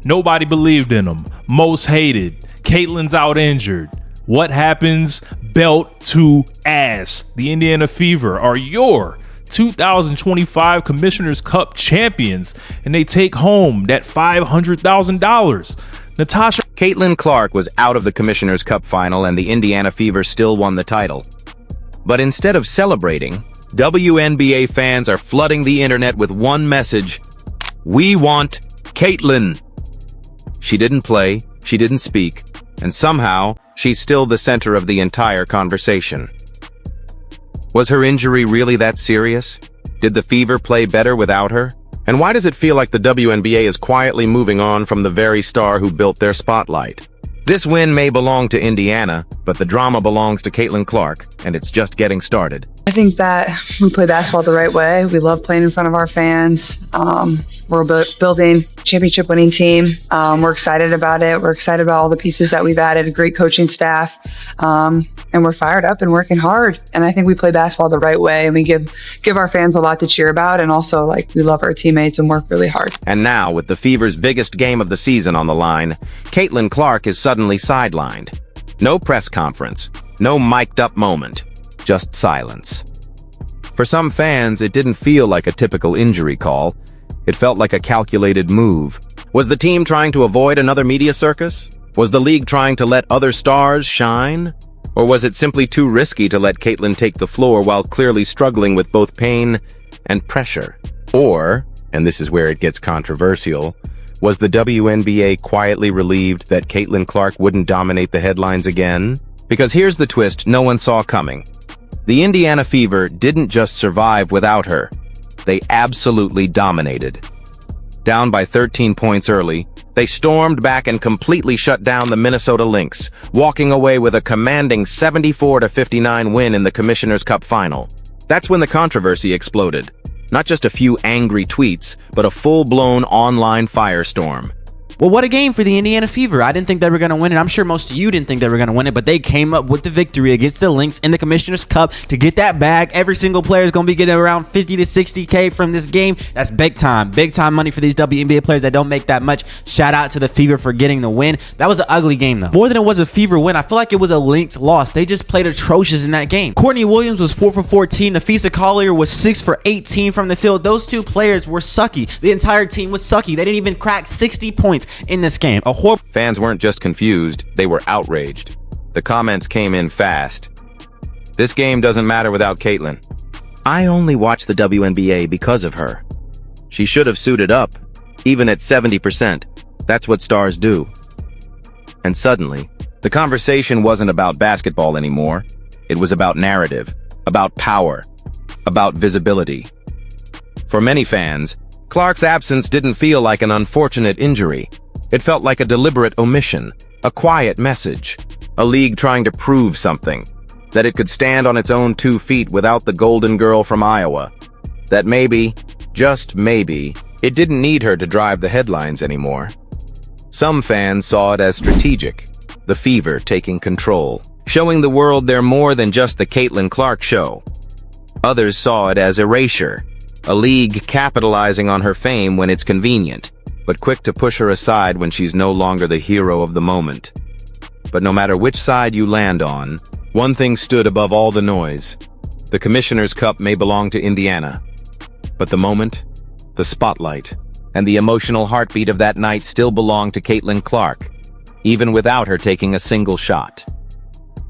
Nobody believed in him. Most hated. Caitlyn's out injured. What happens? Belt to ass. The Indiana Fever are your 2025 Commissioner's Cup champions, and they take home that $500,000. Natasha Caitlin Clark was out of the Commissioner's Cup final, and the Indiana Fever still won the title. But instead of celebrating, WNBA fans are flooding the internet with one message: we want Caitlin. She didn't play, she didn't speak, and somehow she's still the center of the entire conversation. Was her injury really that serious? Did the Fever play better without her? And why does it feel like the WNBA is quietly moving on from the very star who built their spotlight? This win may belong to Indiana, but the drama belongs to Caitlin Clark, and it's just getting started. I think that we play basketball the right way. We love playing in front of our fans. We're building a championship-winning team. We're excited about it. We're excited about all the pieces that we've added, a great coaching staff, and we're fired up and working hard. And I think we play basketball the right way, and we give our fans a lot to cheer about, and also we love our teammates and work really hard. And now, with the Fever's biggest game of the season on the line, Caitlin Clark is suddenly sidelined. No press conference, no mic'd-up moment, just silence. For some fans, it didn't feel like a typical injury call. It felt like a calculated move. Was the team trying to avoid another media circus? Was the league trying to let other stars shine? Or was it simply too risky to let Caitlin take the floor while clearly struggling with both pain and pressure? Or, and this is where it gets controversial, was the WNBA quietly relieved that Caitlin Clark wouldn't dominate the headlines again? Because here's the twist no one saw coming. The Indiana Fever didn't just survive without her. They absolutely dominated. Down by 13 points early, they stormed back and completely shut down the Minnesota Lynx, walking away with a commanding 74-59 win in the Commissioner's Cup final. That's when the controversy exploded. Not just a few angry tweets, but a full-blown online firestorm. Well, what a game for the Indiana Fever. I didn't think they were going to win it. I'm sure most of you didn't think they were going to win it, but they came up with the victory against the Lynx in the Commissioner's Cup to get that bag. Every single player is going to be getting around 50 to 60K from this game. That's big time money for these WNBA players that don't make that much. Shout out to the Fever for getting the win. That was an ugly game, though. More than it was a Fever win, I feel like it was a Lynx loss. They just played atrocious in that game. Courtney Williams was 4 for 14. Nafisa Collier was 6 for 18 from the field. Those two players were sucky. The entire team was sucky. They didn't even crack 60 points in this game. Fans weren't just confused, they were outraged. The comments came in fast. This game doesn't matter without Caitlin. I only watch the WNBA because of her. She should have suited up, even at 70%. That's what stars do. And suddenly, the conversation wasn't about basketball anymore. It was about narrative, about power, about visibility. For many fans, Clark's absence didn't feel like an unfortunate injury. It felt like a deliberate omission, a quiet message, a league trying to prove something, that it could stand on its own 2 feet without the golden girl from Iowa, that maybe, just maybe, it didn't need her to drive the headlines anymore. Some fans saw it as strategic, the Fever taking control, showing the world they're more than just the Caitlin Clark show. Others saw it as erasure, a league capitalizing on her fame when it's convenient, but quick to push her aside when she's no longer the hero of the moment. But no matter which side you land on, one thing stood above all the noise. The Commissioner's Cup may belong to Indiana, but the moment, the spotlight, and the emotional heartbeat of that night still belong to Caitlin Clark, even without her taking a single shot.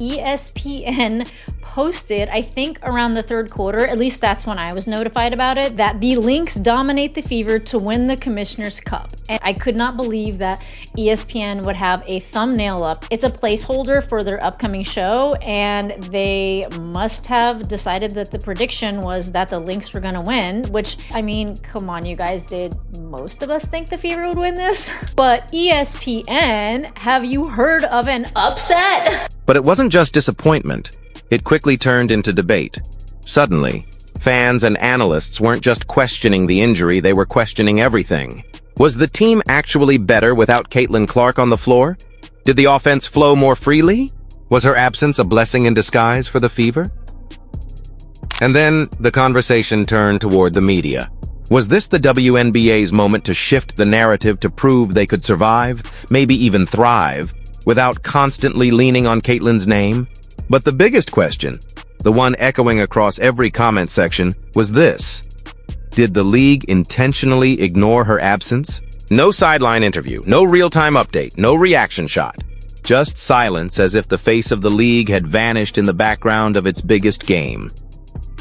ESPN posted, I think around the third quarter, at least that's when I was notified about it, that the Lynx dominate the Fever to win the Commissioner's Cup. And I could not believe that ESPN would have a thumbnail up. It's a placeholder for their upcoming show, and they must have decided that the prediction was that the Lynx were gonna win, which, I mean, come on, you guys, did most of us think the Fever would win this? But ESPN, have you heard of an upset? But it wasn't just disappointment. It quickly turned into debate. Suddenly, fans and analysts weren't just questioning the injury, they were questioning everything. Was the team actually better without Caitlin Clark on the floor? Did the offense flow more freely? Was her absence a blessing in disguise for the Fever? And then, the conversation turned toward the media. Was this the WNBA's moment to shift the narrative to prove they could survive, maybe even thrive, without constantly leaning on Caitlyn's name? But the biggest question, the one echoing across every comment section, was this. Did the league intentionally ignore her absence? No sideline interview, no real-time update, no reaction shot. Just silence as if the face of the league had vanished in the background of its biggest game.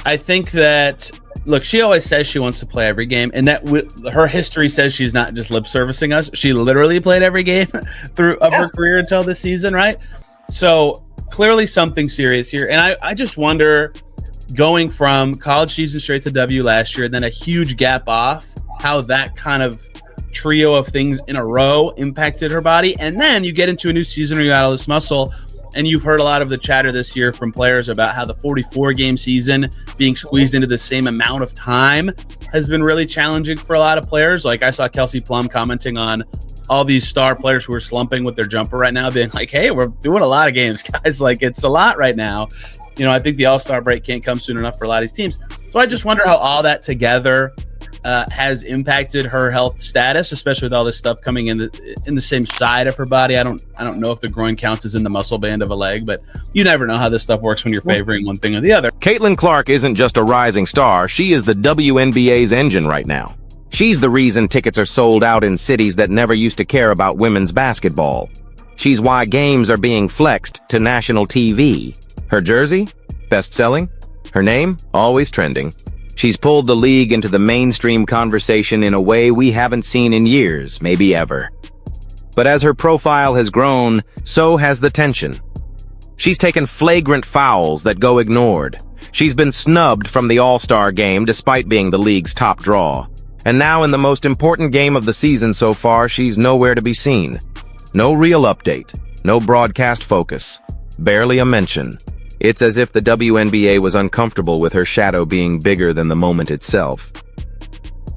I think that, look, she always says she wants to play every game, and that her history says she's not just lip servicing us. She literally played every game of her career until this season, right? So clearly something serious here. And I just wonder, going from college season straight to W last year, and then a huge gap off, how that kind of trio of things in a row impacted her body. And then you get into a new season where you got all this muscle, and you've heard a lot of the chatter this year from players about how the 44-game season being squeezed into the same amount of time has been really challenging for a lot of players. Like, I saw Kelsey Plum commenting on all these star players who are slumping with their jumper right now, being like, hey, we're doing a lot of games, guys. Like, it's a lot right now. You know, I think the All-Star break can't come soon enough for a lot of these teams. So I just wonder how all that together has impacted her health status, especially with all this stuff coming in the same side of her body. I don't know if the groin counts as in the muscle band of a leg, but you never know how this stuff works when you're favoring one thing or the other. Caitlin Clark isn't just a rising star, she is the WNBA's engine right now. She's the reason tickets are sold out in cities that never used to care about women's basketball. She's why games are being flexed to national TV. Her jersey? Best-selling? Her name? Always trending. She's pulled the league into the mainstream conversation in a way we haven't seen in years, maybe ever. But as her profile has grown, so has the tension. She's taken flagrant fouls that go ignored. She's been snubbed from the All-Star game despite being the league's top draw. And now in the most important game of the season so far, she's nowhere to be seen. No real update, no broadcast focus, barely a mention. It's as if the WNBA was uncomfortable with her shadow being bigger than the moment itself.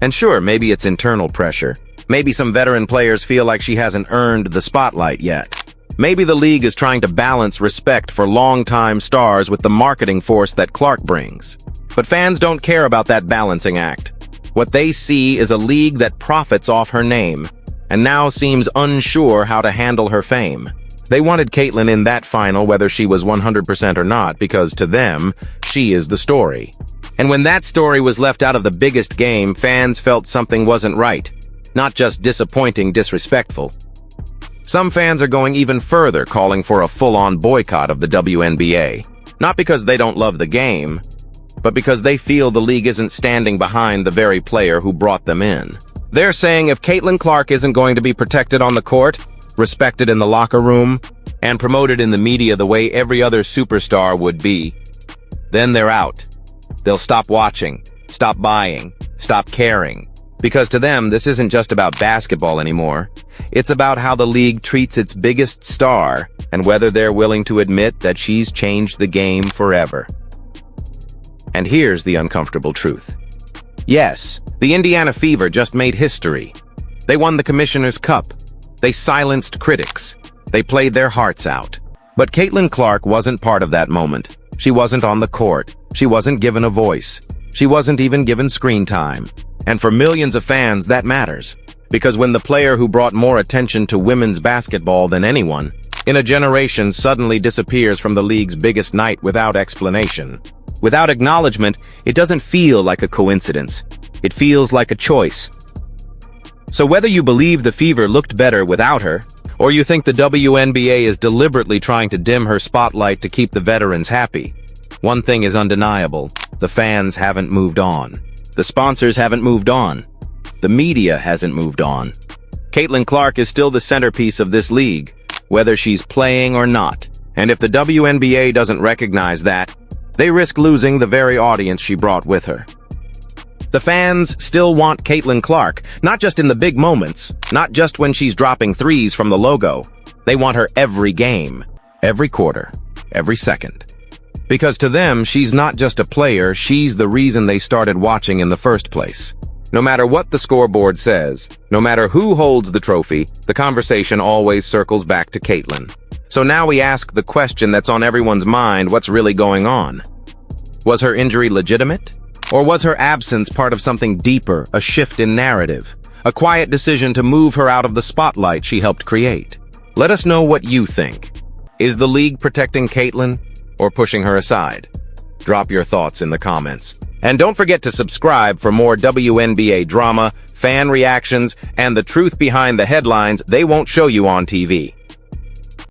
And sure, maybe it's internal pressure. Maybe some veteran players feel like she hasn't earned the spotlight yet. Maybe the league is trying to balance respect for longtime stars with the marketing force that Clark brings. But fans don't care about that balancing act. What they see is a league that profits off her name, and now seems unsure how to handle her fame. They wanted Caitlyn in that final whether she was 100% or not, because to them, she is the story. And when that story was left out of the biggest game, fans felt something wasn't right. Not just disappointing, disrespectful. Some fans are going even further, calling for a full-on boycott of the WNBA. Not because they don't love the game, but because they feel the league isn't standing behind the very player who brought them in. They're saying if Caitlin Clark isn't going to be protected on the court, respected in the locker room, and promoted in the media the way every other superstar would be, then they're out. They'll stop watching, stop buying, stop caring. Because to them, this isn't just about basketball anymore. It's about how the league treats its biggest star and whether they're willing to admit that she's changed the game forever. And here's the uncomfortable truth. Yes, the Indiana Fever just made history. They won the Commissioner's Cup. They silenced critics. They played their hearts out. But Caitlin Clark wasn't part of that moment. She wasn't on the court. She wasn't given a voice. She wasn't even given screen time. And for millions of fans, that matters. Because when the player who brought more attention to women's basketball than anyone, in a generation suddenly disappears from the league's biggest night without explanation, without acknowledgement, it doesn't feel like a coincidence. It feels like a choice. So whether you believe the Fever looked better without her, or you think the WNBA is deliberately trying to dim her spotlight to keep the veterans happy, one thing is undeniable. The fans haven't moved on. The sponsors haven't moved on. The media hasn't moved on. Caitlin Clark is still the centerpiece of this league, whether she's playing or not. And if the WNBA doesn't recognize that, they risk losing the very audience she brought with her. The fans still want Caitlin Clark, not just in the big moments, not just when she's dropping threes from the logo. They want her every game, every quarter, every second. Because to them, she's not just a player, she's the reason they started watching in the first place. No matter what the scoreboard says, no matter who holds the trophy, the conversation always circles back to Caitlin. So now we ask the question that's on everyone's mind, what's really going on? Was her injury legitimate? Or was her absence part of something deeper, a shift in narrative? A quiet decision to move her out of the spotlight she helped create? Let us know what you think. Is the league protecting Caitlin or pushing her aside? Drop your thoughts in the comments. And don't forget to subscribe for more WNBA drama, fan reactions, and the truth behind the headlines they won't show you on TV.